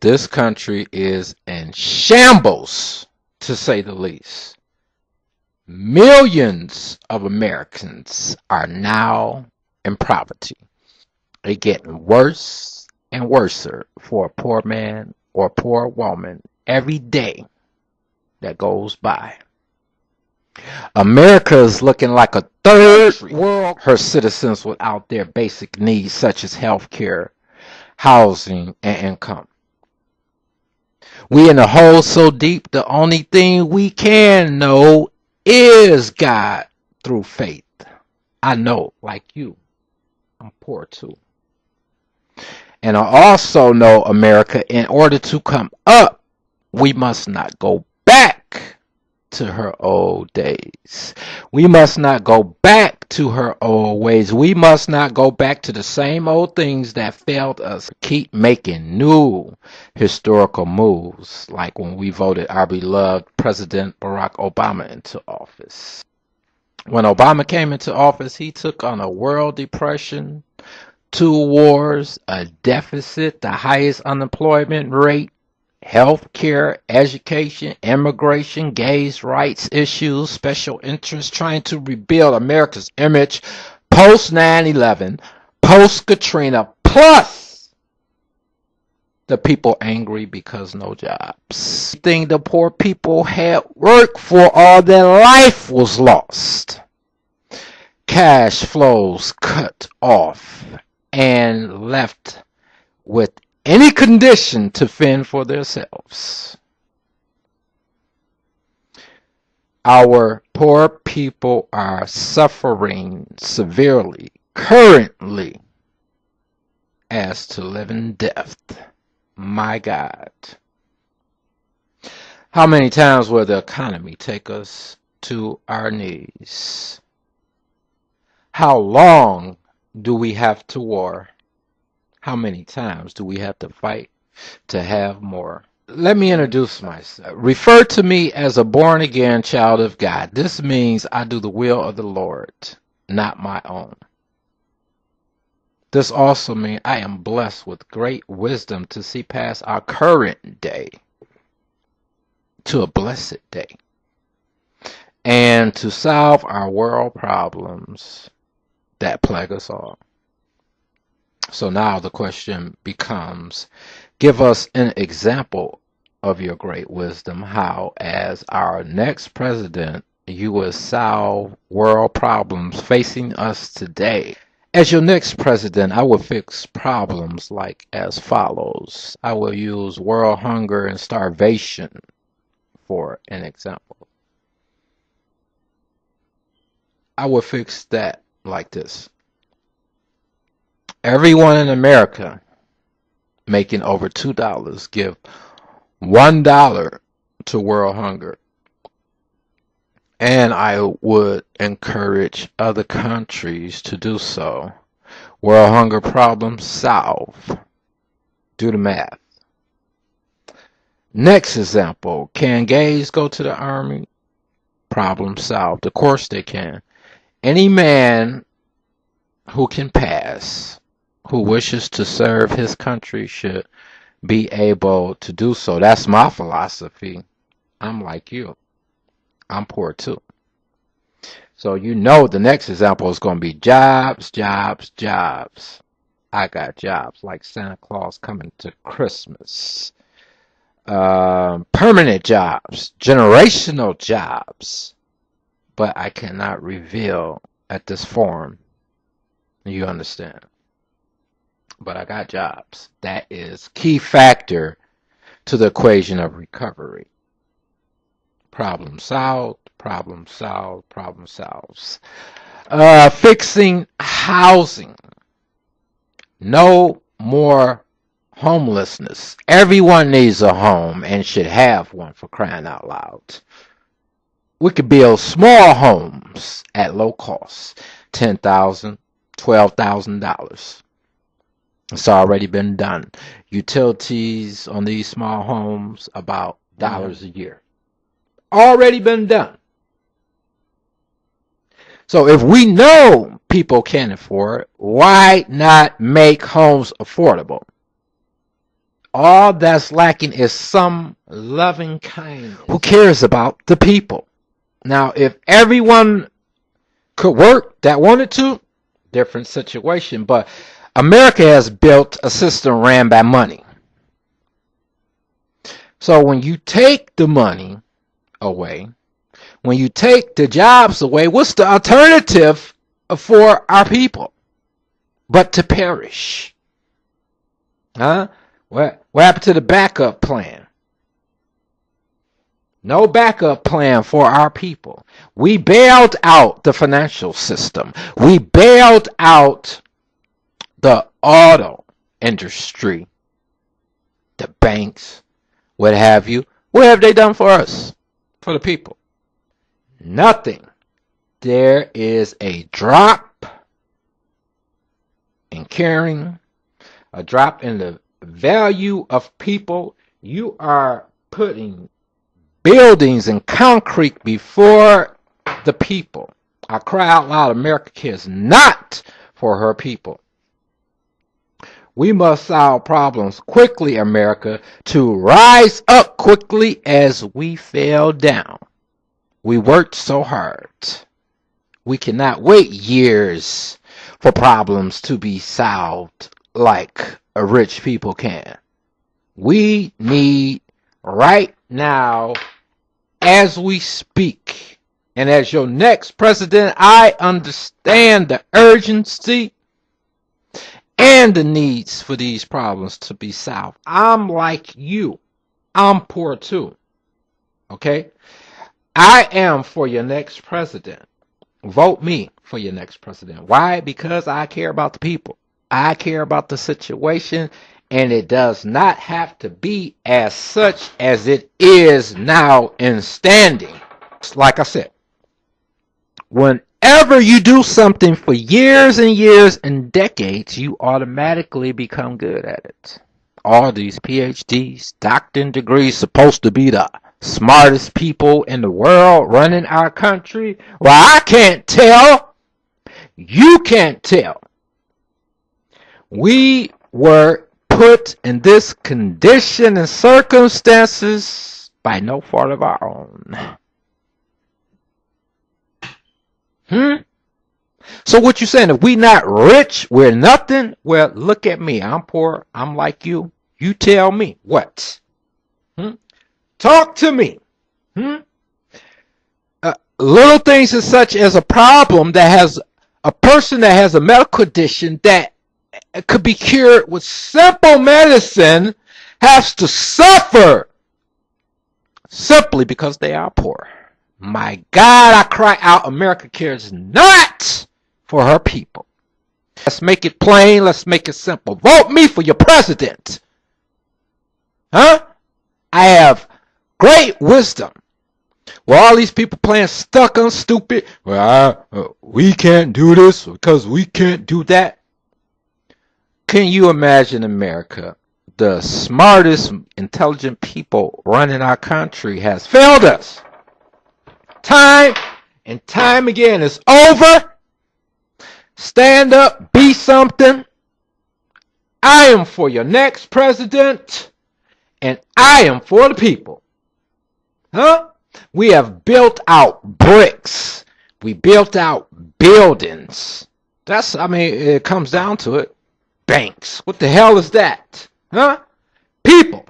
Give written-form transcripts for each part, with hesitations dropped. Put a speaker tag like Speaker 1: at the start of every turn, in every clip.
Speaker 1: This country is in shambles, to say the least. Millions of Americans are now in poverty. It's getting worse and worse for a poor man or a poor woman every day that goes by. America is looking like a third world. Her citizens without their basic needs such as health care, housing, and income. We in a hole so deep, the only thing we can know is God through faith. I know, like you, I'm poor too. And I also know, America, in order to come up, we must not go back to her old days. We must not go back to her old ways. We must not go back to the same old things that failed us. Keep making new historical moves, like when we voted our beloved President Barack Obama into office. When Obama came into office, he took on a world depression, 2 wars, a deficit, the highest unemployment rate, health care, education, immigration, gays' rights issues, special interests, trying to rebuild America's image post 9/11, post Katrina, plus the people angry because no jobs. The thing the poor people had worked for all their life was lost. Cash flows cut off and left with any condition to fend for themselves. Our poor people are suffering severely currently as to living death. My God. How many times will the economy take us to our knees? How long do we have to war? How many times do we have to fight to have more? Let me introduce myself. Refer to me as a born-again child of God. This means I do the will of the Lord, not my own. This also means I am blessed with great wisdom to see past our current day to a blessed day and to solve our world problems that plague us all. So now the question becomes, give us an example of your great wisdom, how as our next president you will solve world problems facing us today. As your next president, I will fix problems like as follows. I will use world hunger and starvation for an example. I will fix that like this. Everyone in America making over $2 give $1 to world hunger. And I would encourage other countries to do so. World hunger problem solved. Do the math. Next example, can gays go to the army? Problem solved. Of course they can. Any man who can pass, who wishes to serve his country, should be able to do so. That's my philosophy. I'm like you. I'm poor too. So you know the next example is going to be jobs, jobs, jobs. I got jobs like Santa Claus coming to Christmas. Permanent jobs, generational jobs. But I cannot reveal at this forum. You understand? But I got jobs. That is key factor to the equation of recovery. Problem solved, problem solved, problem solves. Fixing housing. No more homelessness. Everyone needs a home and should have one, for crying out loud. We could build small homes at low cost. $10,000, $12,000. It's already been done. Utilities on these small homes, about dollars a year. Already been done. So if we know people can't afford it, why not make homes affordable? All that's lacking is some loving kindness. Who cares about the people? Now, if everyone could work that wanted to, different situation. But America has built a system ran by money. So when you take the money away, when you take the jobs away, what's the alternative for our people but to perish? Huh? What happened to the backup plan? No backup plan for our people. We bailed out the financial system. We bailed out the auto industry, the banks, what have you. What have they done for us, for the people? Nothing. There is a drop in caring, a drop in the value of people. You are putting buildings and concrete before the people. I cry out loud, America cares not for her people. We must solve problems quickly, America, to rise up quickly as we fell down. We worked so hard. We cannot wait years for problems to be solved like a rich people can. We need right now, as we speak, and as your next president, I understand the urgency and the needs for these problems to be solved. I'm like you. I'm poor too. Okay? I am for your next president. Vote me for your next president. Why? Because I care about the people. I care about the situation, and it does not have to be as such as it is now in standing. Like I said, whenever you do something for years and years and decades, you automatically become good at it. All these PhDs, doctorate degrees, supposed to be the smartest people in the world running our country. Well, I can't tell. You can't tell. We were put in this condition and circumstances by no fault of our own. So what you saying? If we not rich, we're nothing? Well, look at me. I'm poor. I'm like you. You tell me what? Talk to me. Little things as such as a problem that has a person that has a medical condition that could be cured with simple medicine has to suffer simply because they are poor. My God, I cry out, America cares not for her people. Let's make it plain. Let's make it simple. Vote me for your president. I have great wisdom. Well, all these people playing stuck on stupid. Well, we can't do this because we can't do that. Can you imagine America? The smartest, intelligent people running our country has failed us. Time and time again. It's over. Stand up. Be something. I am for your next president. And I am for the people. We have built out bricks. We built out buildings. It comes down to it. Banks. What the hell is that? People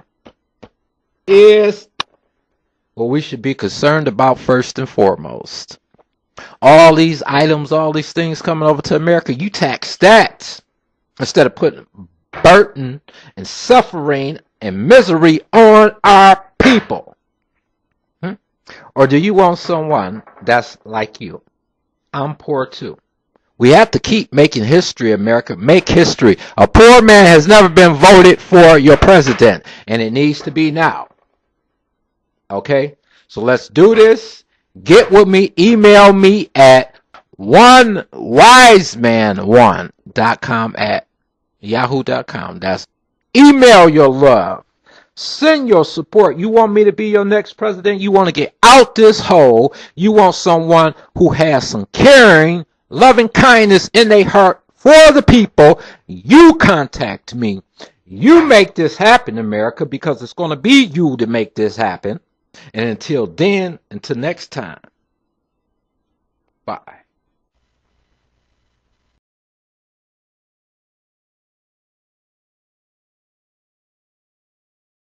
Speaker 1: is what we should be concerned about first and foremost. All these items, all these things coming over to America, you tax that instead of putting burden and suffering and misery on our people. Or do you want someone that's like you? I'm poor too. We have to keep making history, America. Make history. A poor man has never been voted for your president, and it needs to be now. Okay? So let's do this. Get with me. Email me at onewiseman1.com at yahoo.com. That's email your love. Send your support. You want me to be your next president? You want to get out this hole? You want someone who has some caring, loving kindness in their heart for the people? You contact me. You make this happen, America, because it's going to be you to make this happen. And until then, until next time, bye.